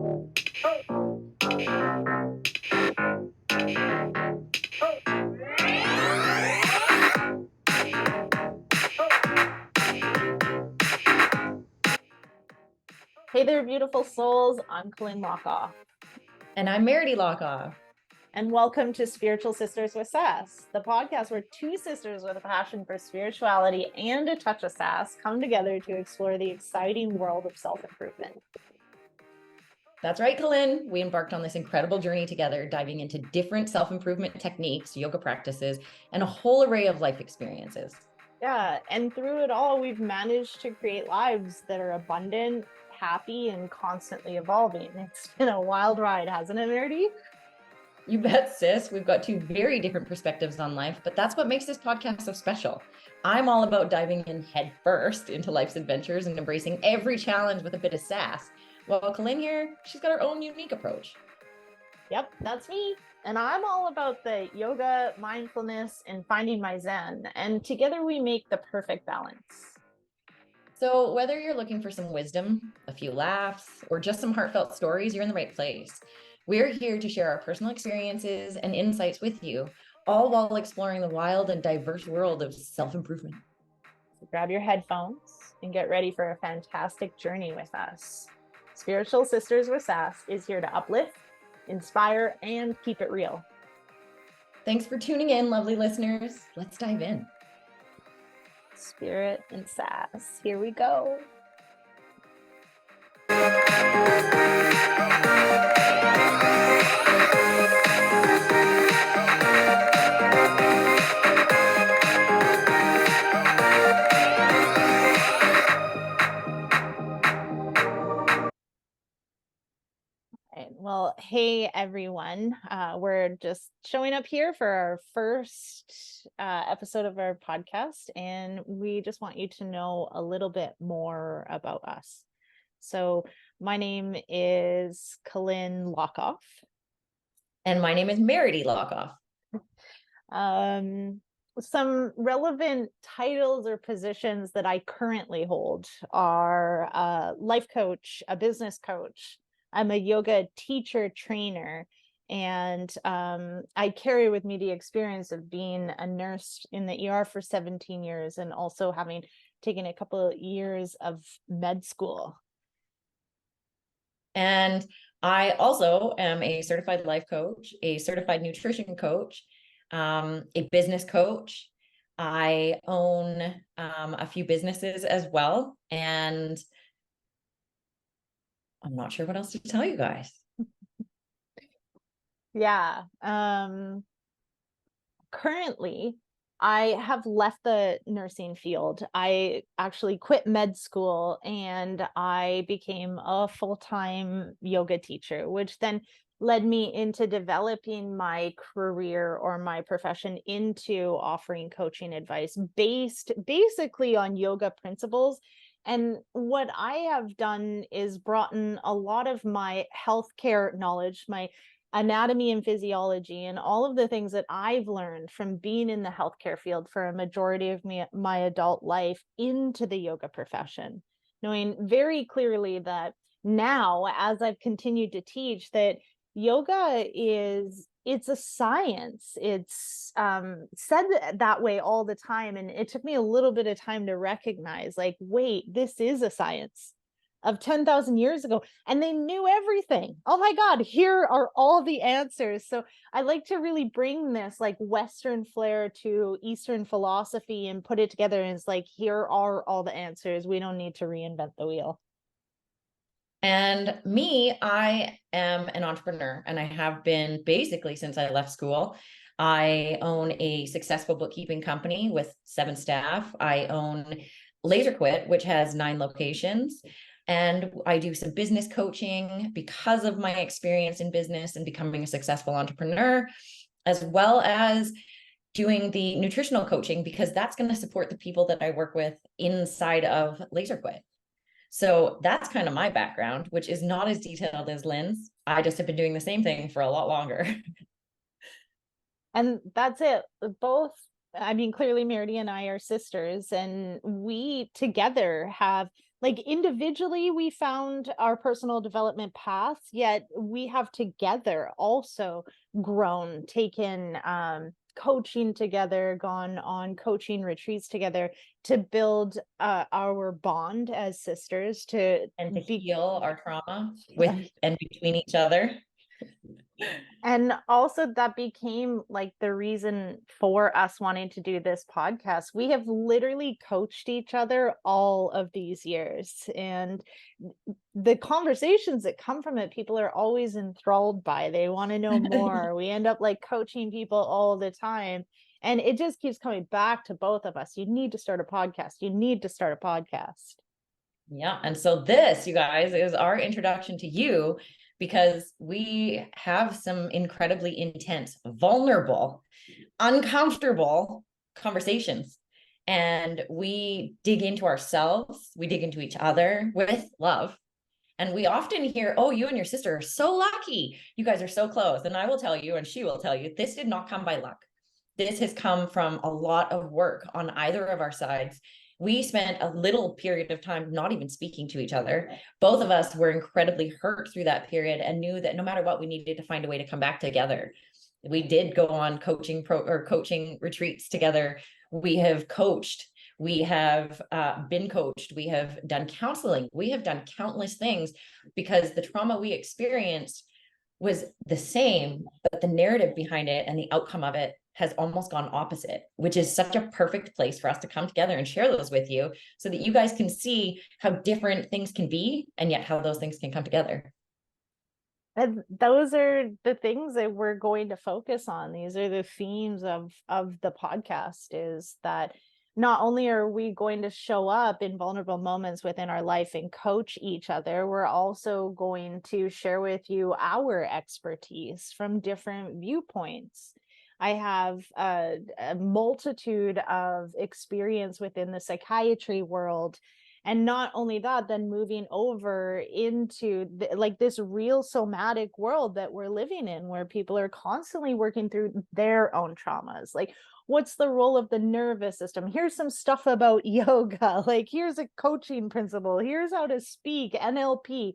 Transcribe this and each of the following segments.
Hey there, beautiful souls. I'm Colleen Lockoff. And I'm Meredy Lockoff. And welcome to Spiritual Sisters with Sass, the podcast where two sisters with a passion for spirituality and a touch of sass come together to explore the exciting world of self-improvement. That's right, Colleen. We embarked on this incredible journey together, diving into different self-improvement techniques, yoga practices, and a whole array of life experiences. Yeah, and through it all, we've managed to create lives that are abundant, happy, and constantly evolving. It's been a wild ride, hasn't it, Meredy? You bet, sis. We've got two very different perspectives on life, but that's what makes this podcast so special. I'm all about diving in head first into life's adventures and embracing every challenge with a bit of sass. While Colleen here, she's got her own unique approach. Yep, that's me. And I'm all about the yoga, mindfulness, and finding my zen. And together we make the perfect balance. So whether you're looking for some wisdom, a few laughs, or just some heartfelt stories, you're in the right place. We're here to share our personal experiences and insights with you, all while exploring the wild and diverse world of self-improvement. So grab your headphones and get ready for a fantastic journey with us. Spiritual Sisters with Sass is here to uplift, inspire, and keep it real. Thanks for tuning in, lovely listeners. Let's dive in. Spirit and sass. Here we go. Well, hey everyone. We're just showing up here for our first episode of our podcast, and we just want you to know a little bit more about us. So my name is Colleen Lockoff. And my name is Meredy Lockoff. Some relevant titles or positions that I currently hold are a life coach, a business coach. I'm a yoga teacher trainer, and I carry with me the experience of being a nurse in the ER for 17 years and also having taken a couple of years of med school. And I also am a certified life coach, a certified nutrition coach, a business coach. I own a few businesses as well, and I'm not sure what else to tell you guys. Yeah. Currently, I have left the nursing field. I actually quit med school and I became a full-time yoga teacher, which then led me into developing my career or my profession into offering coaching advice based basically on yoga principles. And what I have done is brought in a lot of my healthcare knowledge, my anatomy and physiology, and all of the things that I've learned from being in the healthcare field for a majority of my adult life into the yoga profession, knowing very clearly that now, as I've continued to teach, that yoga it's a science. It's said that way all the time. And it took me a little bit of time to recognize, like, wait, this is a science of 10,000 years ago. And they knew everything. Oh my God, here are all the answers. So I like to really bring this like Western flair to Eastern philosophy and put it together. And it's like, here are all the answers. We don't need to reinvent the wheel. And me, I am an entrepreneur, and I have been basically since I left school. I own a successful bookkeeping company with 7 staff. I own Laser Quit, which has 9 locations. And I do some business coaching because of my experience in business and becoming a successful entrepreneur, as well as doing the nutritional coaching, because that's going to support the people that I work with inside of Laser Quit. So that's kind of my background, which is not as detailed as Lynn's. I just have been doing the same thing for a lot longer. And that's it. Both, I mean, clearly Meredy and I are sisters, and we together have like individually we found our personal development paths, yet we have together also grown, taken coaching together, gone on coaching retreats together to build our bond as sisters, to And to be heal our trauma with and between each other. and also that became like the reason for us wanting to do this podcast. We have literally coached each other all of these years, and the conversations that come from it, people are always enthralled by. They want to know more. We end up like coaching people all the time, and it just keeps coming back to both of us. You need to start a podcast. You need to start a podcast. Yeah. And so this, you guys, is our introduction to you, because we have some incredibly intense, vulnerable, uncomfortable conversations. And we dig into ourselves, we dig into each other with love. And we often hear, oh, you and your sister are so lucky. You guys are so close. And I will tell you, and she will tell you, this did not come by luck. This has come from a lot of work on either of our sides. We spent a little period of time not even speaking to each other. Both of us were incredibly hurt through that period and knew that no matter what, we needed to find a way to come back together. We did go on coaching retreats together. We have coached. We have been coached. We have done counseling. We have done countless things because the trauma we experienced was the same, but the narrative behind it and the outcome of it has almost gone opposite, which is such a perfect place for us to come together and share those with you so that you guys can see how different things can be and yet how those things can come together. And those are the things that we're going to focus on. These are the themes of the podcast, is that not only are we going to show up in vulnerable moments within our life and coach each other, we're also going to share with you our expertise from different viewpoints. I have a multitude of experience within the psychiatry world. And not only that, then moving over into like this real somatic world that we're living in, where people are constantly working through their own traumas. Like, what's the role of the nervous system? Here's some stuff about yoga. Like, here's a coaching principle. Here's how to speak, NLP.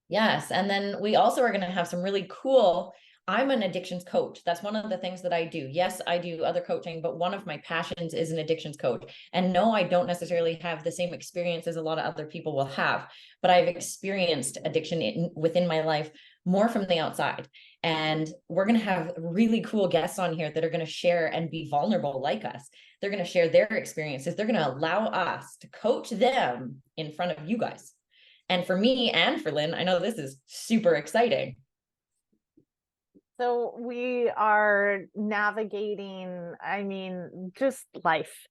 Yes. And then we also are going to have some really cool. I'm an addictions coach. That's one of the things that I do. Yes, I do other coaching, but one of my passions is an addictions coach. And no, I don't necessarily have the same experience as a lot of other people will have, but I've experienced addiction within my life more from the outside. And we're going to have really cool guests on here that are going to share and be vulnerable like us. They're going to share their experiences. They're going to allow us to coach them in front of you guys. And for me and for Lynn, I know this is super exciting. So we are navigating, I mean, just life.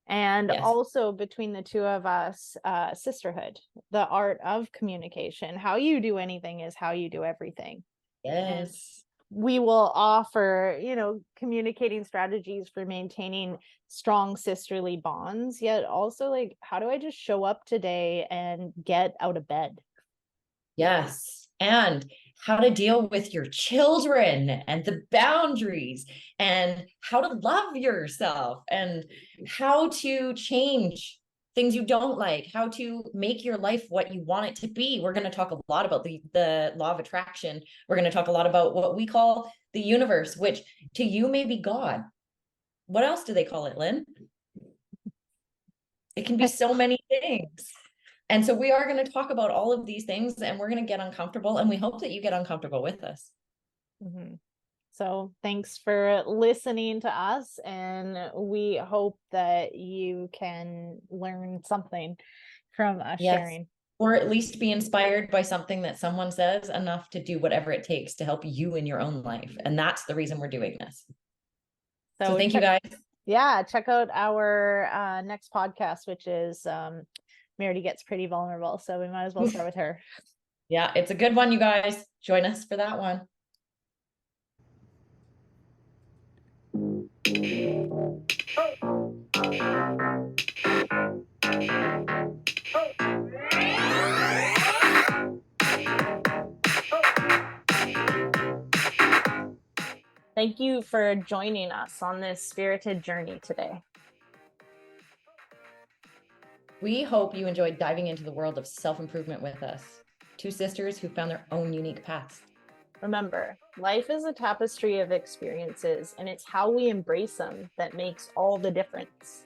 And Yes. also between the two of us, sisterhood, the art of communication. How you do anything is how you do everything. And Yes. we will offer, communicating strategies for maintaining strong sisterly bonds, yet also like, how do I just show up today and get out of bed? Yes. And how to deal with your children and the boundaries and how to love yourself and how to change things you don't like, how to make your life what you want it to be. We're going to talk a lot about the law of attraction. We're going to talk a lot about what we call the universe, which to you may be God. What else do they call it, Lynn? It can be so many things. And so we are going to talk about all of these things, and we're going to get uncomfortable, and we hope that you get uncomfortable with us. Mm-hmm. So thanks for listening to us, and we hope that you can learn something from us sharing. Or at least be inspired by something that someone says enough to do whatever it takes to help you in your own life. And that's the reason we're doing this. So thank you guys. Yeah, check out our next podcast, which is Meredith Gets Pretty Vulnerable. So we might as well start with her. Yeah, it's a good one, you guys. Join us for that one. Thank you for joining us on this spirited journey today. We hope you enjoyed diving into the world of self-improvement with us. Two sisters who found their own unique paths. Remember, life is a tapestry of experiences, and it's how we embrace them that makes all the difference.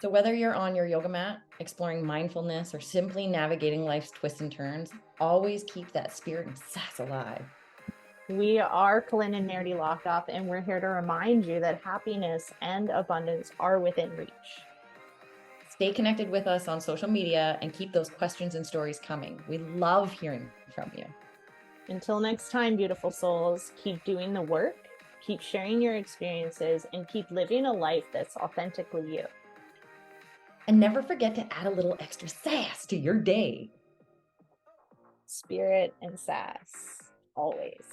So whether you're on your yoga mat, exploring mindfulness, or simply navigating life's twists and turns, always keep that spirit and sass alive. We are Colin and Nerdy Lockoff, and we're here to remind you that happiness and abundance are within reach. Stay connected with us on social media and keep those questions and stories coming. We love hearing from you. Until next time, beautiful souls, keep doing the work, keep sharing your experiences, and keep living a life that's authentically you. And never forget to add a little extra sass to your day. Spirit and sass, always.